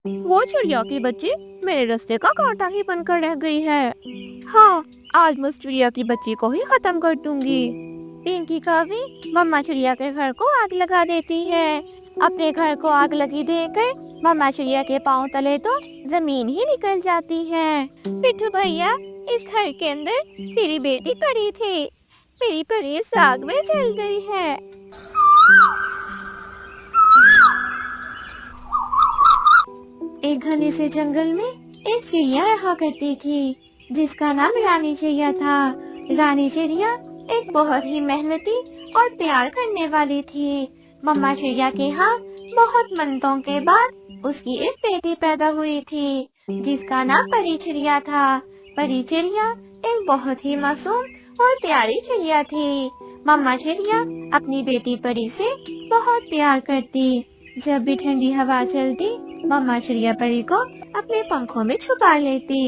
वो चिड़िया की बच्ची मेरे रास्ते का कांटा ही बनकर रह गई है। हाँ, आज मैं उस चिड़िया की बच्ची को ही खत्म कर दूंगी। पिंकी कवि मम्मा चिड़िया के घर को आग लगा देती है। अपने घर को आग लगी देखकर मम्मा चिड़िया के पांव तले तो जमीन ही निकल जाती है। पिट्ठू भैया, इस घर के अंदर तेरी बेटी पड़ी थी, मेरी परी इस आग में जल गई है। एक घने से जंगल में एक चिड़िया रहा करती थी जिसका नाम रानी चिड़िया था। रानी चिड़िया एक बहुत ही मेहनती और प्यार करने वाली थी। मम्मा चिड़िया के यहाँ बहुत मिन्नतों के बाद उसकी एक बेटी पैदा हुई थी जिसका नाम परी चिड़िया था। परी चिड़िया एक बहुत ही मासूम और प्यारी चिड़िया थी। मम्मा चिड़िया अपनी बेटी परी से बहुत प्यार करती। जब भी ठंडी हवा चलती मम्मा चिड़िया परी को अपने पंखों में छुपा लेती।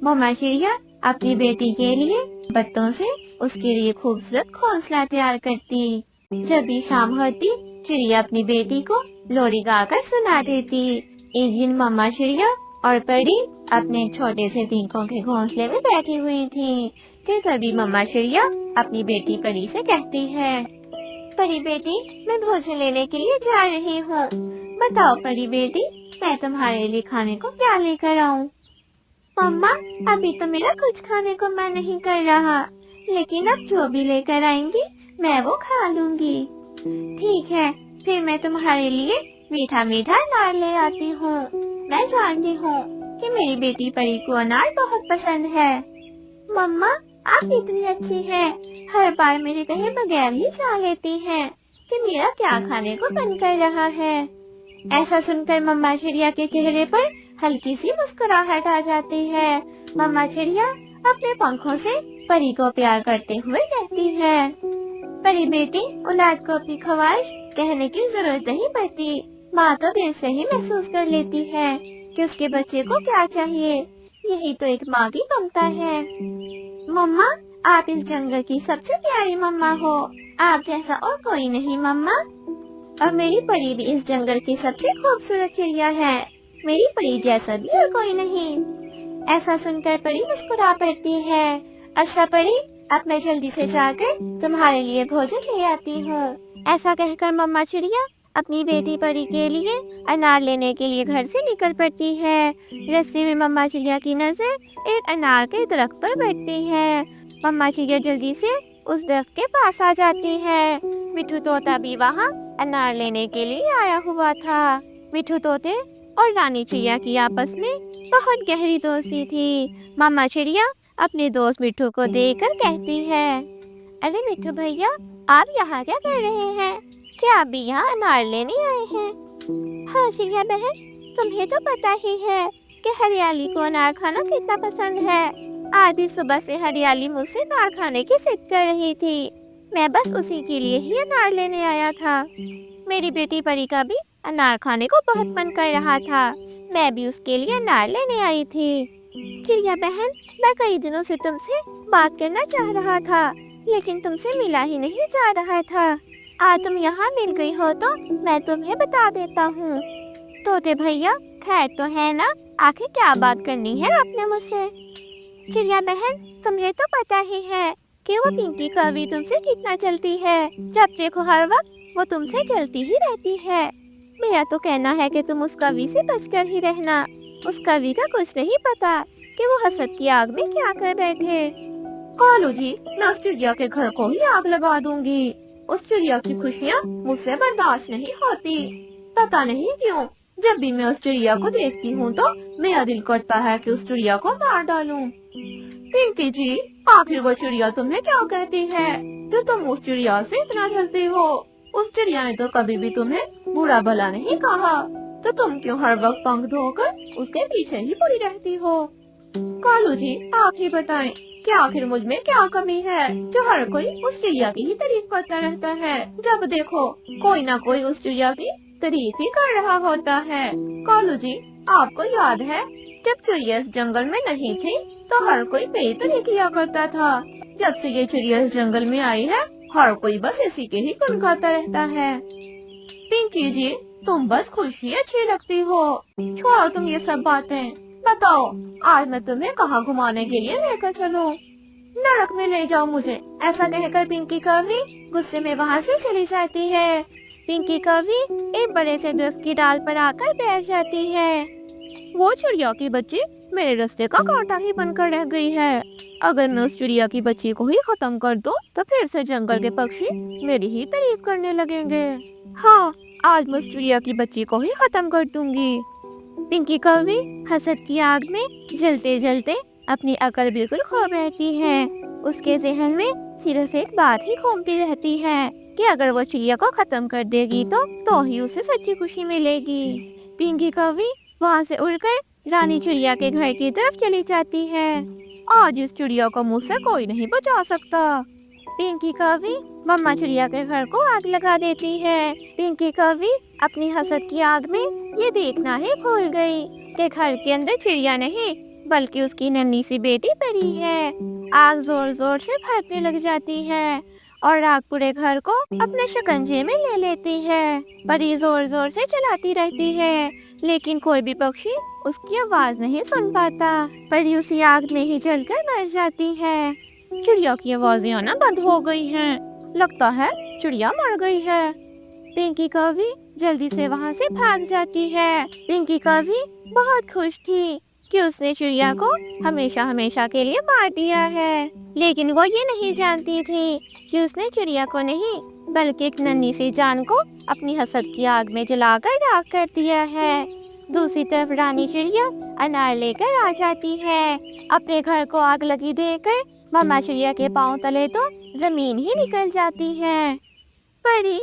मम्मा चिड़िया अपनी बेटी के लिए पत्तों से उसके लिए खूबसूरत घोंसला तैयार करती। जब भी शाम होती चिड़िया अपनी बेटी को लोरी गाकर सुना देती। एक दिन मम्मा चिड़िया और परी अपने छोटे से पिंकों के घोंसले में बैठी हुई थी कि तभी मम्मा चिड़िया अपनी बेटी परी से कहती है, परी बेटी, मैं भोजन लेने के लिए जा रही हूँ। बताओ परी बेटी, मैं तुम्हारे लिए खाने को क्या लेकर आऊँ? मम्मा, अभी तो मेरा कुछ खाने को मन नहीं कर रहा, लेकिन अब जो भी लेकर आएंगी मैं वो खा लूंगी। ठीक है, फिर मैं तुम्हारे लिए मीठा मीठा अनार ले आती हूँ। मैं जानती हूँ कि मेरी बेटी परी को अनार बहुत पसंद है। मम्मा, आप इतनी अच्छी हैं, हर बार मेरे कहे बगैर ही जान लेती हैं कि मेरा क्या खाने को मन कर रहा है। ऐसा सुनकर मम्मा चिड़िया के चेहरे पर हल्की सी मुस्कुराहट आ जाती है। मम्मा चिड़िया अपने पंखों से परी को प्यार करते हुए कहती है, परी बेटी, औलाद को अपनी ख्वाहिश कहने की जरूरत नहीं पड़ती। माँ तो दिल से ही महसूस कर लेती है कि उसके बच्चे को क्या चाहिए। यही तो एक माँ की ममता है। मम्मा, आप इस जंगल की सबसे प्यारी मम्मा हो। आप जैसा और कोई नहीं मम्मा। और मेरी परी भी इस जंगल की सबसे खूबसूरत चिड़िया है। मेरी परी जैसा भी और कोई नहीं। ऐसा सुनकर परी मुस्कुरा पड़ती है। अच्छा परी, अब मैं जल्दी से जाकर तुम्हारे लिए भोजन ले आती हूँ। ऐसा कहकर मम्मा चिड़िया अपनी बेटी परी के लिए अनार लेने के लिए घर से निकल पड़ती है। रास्ते में मम्मा चिड़िया की नजर एक अनार के दरख्त पर बैठती है। मम्मा चिड़िया जल्दी से उस दरख्त के पास आ जाती है। मिठू तोता भी वहाँ अनार लेने के लिए आया हुआ था। मिठू तोते और रानी चिड़िया की आपस में बहुत गहरी दोस्ती थी। मम्मा चिड़िया अपने दोस्त मिठू को देखकर कहती है, अरे मिठू भैया, आप यहाँ क्या कर रहे हैं? क्या आप भी यहाँ अनार लेने आए हैं? हाँ चिड़िया बहन, तुम्हें तो पता ही है कि हरियाली को अनार खाना कितना पसंद है। आज भी सुबह से हरियाली मुझसे अनार खाने की जिद कर रही थी। मैं बस उसी के लिए ही अनार लेने आया था। मेरी बेटी परी का भी अनार खाने को बहुत मन कर रहा था। मैं भी उसके लिए अनार लेने आई थी। चिड़िया बहन, मैं कई दिनों से तुमसे बात करना चाह रहा था, लेकिन तुमसे मिला ही नहीं जा रहा था। आज तुम यहाँ मिल गई हो तो मैं तुम्हें बता देता हूँ। तोते भैया, खैर तो है ना? आखिर क्या बात करनी है आपने मुझसे? चिड़िया बहन, तुम्हें तो पता ही है कि वो पिंकी कवि तुमसे कितना चलती है। जब देखो हर वक्त वो तुमसे चलती ही रहती है। मेरा तो कहना है कि तुम उस कवि से बचकर ही रहना। उस कवि का कुछ नहीं पता कि वो हसद की आग में क्या कर बैठे। कालू जी, मैं उस चिड़िया के घर को ही आग लगा दूंगी। उस चिड़िया की खुशियाँ मुझसे बर्दाश्त नहीं होती। पता नहीं क्यों, जब भी मैं उस चिड़िया को देखती हूँ तो मेरा दिल करता है कि उस चिड़िया को मार डालूं। पिंकी जी, आखिर वो चिड़िया तुम्हें क्या कहती है जो तुम उस चिड़िया से इतना जलती हो? उस चिड़िया ने तो कभी भी तुम्हें बुरा भला नहीं कहा, तो तुम क्यों हर वक्त पंख धोकर उसके पीछे ही पड़ी रहती हो? कालू जी, आप ही बताएं कि आखिर मुझ में क्या कमी है जो हर कोई उस चिड़िया की ही तारीफ करता रहता है। जब देखो कोई ना कोई उस चिड़िया की तारीफ ही कर रहा होता है। कालू जी, आपको याद है जब चिड़िया इस जंगल में नहीं थी तो हर कोई बेहतरी किया करता था। जब से ये चिड़िया इस जंगल में आई है, हर कोई बस इसी के ही गुण गाता रहता है। पिंकी जी, तुम बस खुशी अच्छी लगती हो। छोड़ो तुम ये सब बातें, बताओ आज मैं तुम्हें कहाँ घुमाने के लिए लेकर चलूं? नरक में ले जाओ मुझे, ऐसा कहकर पिंकी कवि गुस्से में वहाँ से चली जाती है। पिंकी कवि एक बड़े से दरख्त की डाल पर आकर बैठ जाती है। वो चिड़िया की बच्ची मेरे रास्ते का कांटा ही बनकर रह गई है। अगर मैं उस चिड़िया की बच्ची को ही खत्म कर दूं, तो फिर से जंगल के पक्षी मेरी ही तारीफ करने लगेंगे। हाँ, आज मैं उस चिड़िया की बच्ची को ही खत्म कर दूंगी। पिंकी कवि हसद की आग में जलते जलते अपनी अकल बिल्कुल खो बैठती है। उसके जहन में सिर्फ एक बात ही घूमती रहती है कि अगर वो चिड़िया को खत्म कर देगी तो ही उसे सच्ची खुशी मिलेगी। पिंकी कवि वहाँ से उड़कर रानी चिड़िया के घर की तरफ चली जाती है। आज इस चिड़िया को मुझसे कोई नहीं बचा सकता। पिंकी कवि मम्मा चिड़िया के घर को आग लगा देती है। पिंकी कवि अपनी हसद की आग में ये देखना ही भूल गई कि घर के अंदर चिड़िया नहीं बल्कि उसकी नन्ही सी बेटी परी है। आग जोर जोर से भड़कने लग जाती है और आग पूरे घर को अपने शिकंजे में ले लेती है। परी जोर जोर से चलाती रहती है, लेकिन कोई भी पक्षी उसकी आवाज नहीं सुन पाता। परी उसी आग में ही जलकर मर जाती है। चिड़िया की आवाजें आना बंद हो गई हैं। लगता है चिड़िया मर गई है। पिंकी कवि जल्दी से वहाँ से भाग जाती है। पिंकी कवि बहुत खुश थी कि उसने चिड़िया को हमेशा हमेशा के लिए मार दिया है, लेकिन वो ये नहीं जानती थी कि उसने चिड़िया को नहीं बल्कि एक नन्ही सी जान को अपनी हसद की आग में जलाकर राख कर दिया है। दूसरी तरफ रानी चिड़िया अनार लेकर आ जाती है। अपने घर को आग लगी देखकर मम्मा चिड़िया के पांव तले तो जमीन ही निकल जाती है। परी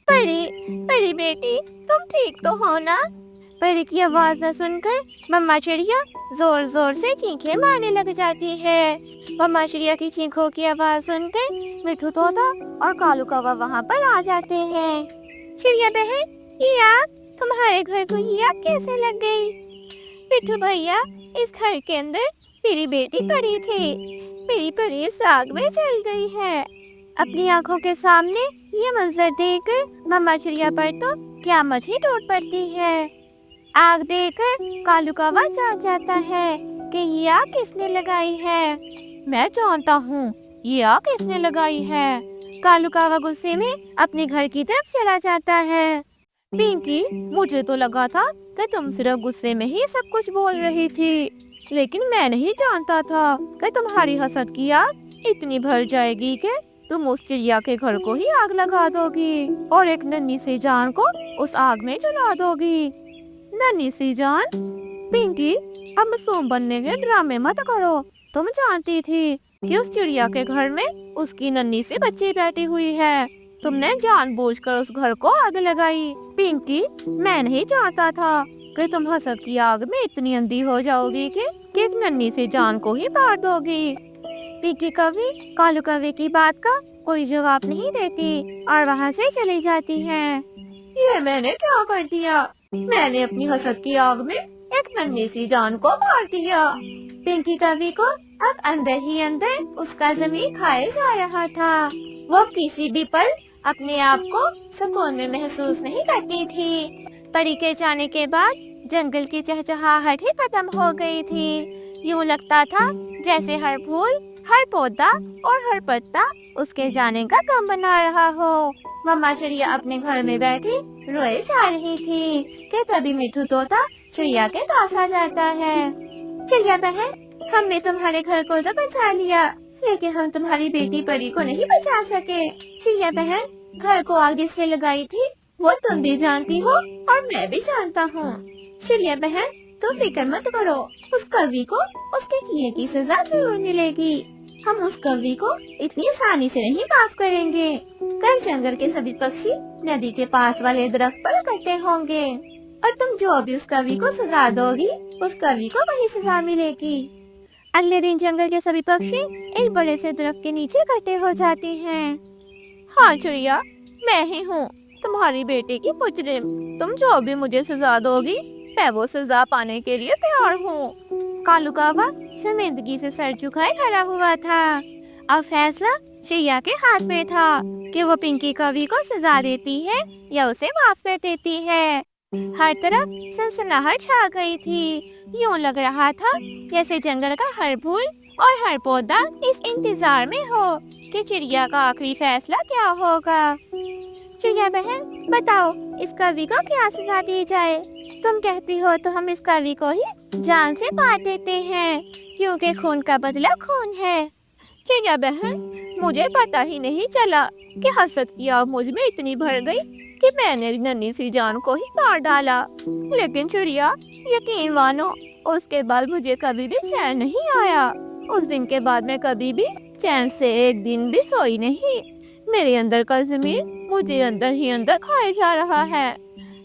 परी परी बेटी, तुम ठीक तो हो ना? परी की आवाज न सुनकर मम्मा चिड़िया जोर जोर से चीखें मारने लग जाती है। मम्मा चिड़िया की चीखों की आवाज सुनकर मिठू तोता और कालू कौवा वहाँ पर आ जाते हैं। चिड़िया बहन, ये आग तुम्हारे घर को ये आग कैसे लग गई? मिठू भैया, इस घर के अंदर मेरी बेटी परी थी। मेरी परी इस आग में जल गई है। अपनी आंखों के सामने ये मंजर देखकर मम्मा चिड़िया पर तो क़यामत ही टूट पड़ती है। आग देखकर कालू कौवा जान जाता है कि ये आग किसने लगाई है। मैं जानता हूँ ये आग किसने लगाई है। कालू कौवा गुस्से में अपने घर की तरफ चला जाता है। पिंकी, मुझे तो लगा था कि तुम सिर्फ गुस्से में ही सब कुछ बोल रही थी, लेकिन मैं नहीं जानता था कि तुम्हारी हसद की आग इतनी भर जाएगी कि तुम उस चिड़िया के घर को ही आग लगा दोगी और एक नन्ही सी जान को उस आग में जला दोगी। नन्ही सी जान? पिंकी, अब मासूम बनने के ड्रामे मत करो। तुम जानती थी कि उस चिड़िया के घर में उसकी नन्ही सी बच्ची बैठी हुई है। तुमने जानबूझकर उस घर को आग लगाई। पिंकी, मैं नहीं चाहता था कि तुम हसद की आग में इतनी अंधी हो जाओगी कि एक नन्ही सी जान को ही मार दोगी। पिंकी कवि कालू कवि की बात का कोई जवाब नहीं देती और वहाँ से चली जाती है। ये मैंने क्या कर दिया? मैंने अपनी हसद की आग में एक नन्ही सी जान को मार दिया। पिंकी कवि को अब अंदर ही अंदर उसका ज़मीर खाए जा रहा था। वो किसी भी पल अपने आप को सुकून में महसूस नहीं करती थी। परी के जाने के बाद जंगल की चहचहाहट ही खत्म हो गई थी। यूँ लगता था जैसे हर फूल, हर पौधा और हर पत्ता उसके जाने का गम बना रहा हो। मम्मा चिड़िया अपने घर में बैठी रोए जा रही थी कि तभी मिठू तोता चिड़िया के पास आ जाता है। चिड़िया बहन, हमने तुम्हारे घर को तो बचा लिया, लेकिन हम तुम्हारी बेटी परी को नहीं बचा सके। चिड़िया बहन, घर को आग इसलिए लगाई थी वो तुम भी जानती हो और मैं भी जानता हूँ। चिड़िया बहन, तुम फिक्र मत करो, उस कवि को उसके किए की सजा जरूर मिलेगी। हम उस कवि को इतनी आसानी से नहीं माफ करेंगे। कल जंगल के सभी पक्षी नदी के पास वाले दरख्त पर इकट्ठे होंगे और तुम जो भी उस कवि को सजा दोगी, उस कवि को वही सजा मिलेगी। अगले दिन जंगल के सभी पक्षी एक बड़े से दरख्त के नीचे इकट्ठे हो जाते हैं। हाँ चिड़िया, मैं ही हूँ तुम्हारी बेटी की मुजरिम। तुम जो भी मुझे सजा दोगी, मैं वो सजा पाने के लिए तैयार हूँ। कालू कौवा शर्मिंदगी से सर झुकाए खड़ा हुआ था। अब फैसला चिड़िया के हाथ में था कि वो पिंकी कवि को सजा देती है या उसे माफ कर देती है। हर तरफ सनसनाहट छा गई थी। यूं लग रहा था जैसे जंगल का हर फूल और हर पौधा इस इंतजार में हो कि चिड़िया का आखिरी फैसला क्या होगा। चिड़िया बहन, बताओ इस कवि को क्या सजा दी जाए? तुम कहती हो तो हम इस कवि को ही जान से मार देते हैं, क्योंकि खून का बदला खून है। चिड़िया बहन, मुझे पता ही नहीं चला कि हसद की आग मुझ में इतनी भर गई कि मैंने नन्ही सी जान को ही मार डाला। लेकिन चिड़िया, यकीन मानो, उसके बाद मुझे कभी भी चैन नहीं आया। उस दिन के बाद मैं कभी भी चैन से एक दिन भी सोई नहीं। मेरे अंदर का ज़मीर मुझे अंदर ही अंदर खाए जा रहा है।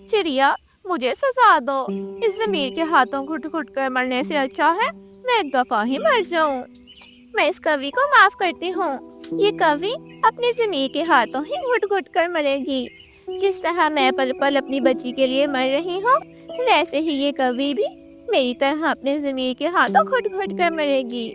चिड़िया, मुझे सजा दो। इस ज़मीर के हाथों घुट घुट कर मरने से अच्छा है मैं एक दफा ही मर जाऊं। मैं इस कवि को माफ करती हूँ। ये कवि अपने ज़मीर के हाथों ही घुट घुट कर मरेगी। जिस तरह मैं पल पल अपनी बच्ची के लिए मर रही हूँ, वैसे ही ये कवि भी मेरी तरह अपने ज़मीर के हाथों घुट घुट कर मरेगी।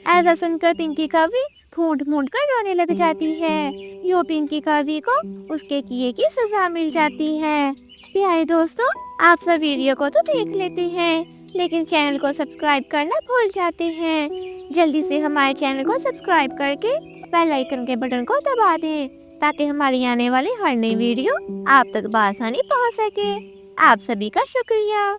ऐसा सुनकर पिंकी कवि फूट फूट कर रोने लग जाती है। यूं पिंकी कवि को उसके किए की सजा मिल जाती है। प्यारे दोस्तों, आप सब वीडियो को तो देख लेते हैं, लेकिन चैनल को सब्सक्राइब करना भूल जाते हैं। जल्दी से हमारे चैनल को सब्सक्राइब करके बेल आइकन के बटन को दबा दें, ताकि हमारी आने वाली हर नई वीडियो आप तक बआसानी पहुंच सके। आप सभी का शुक्रिया।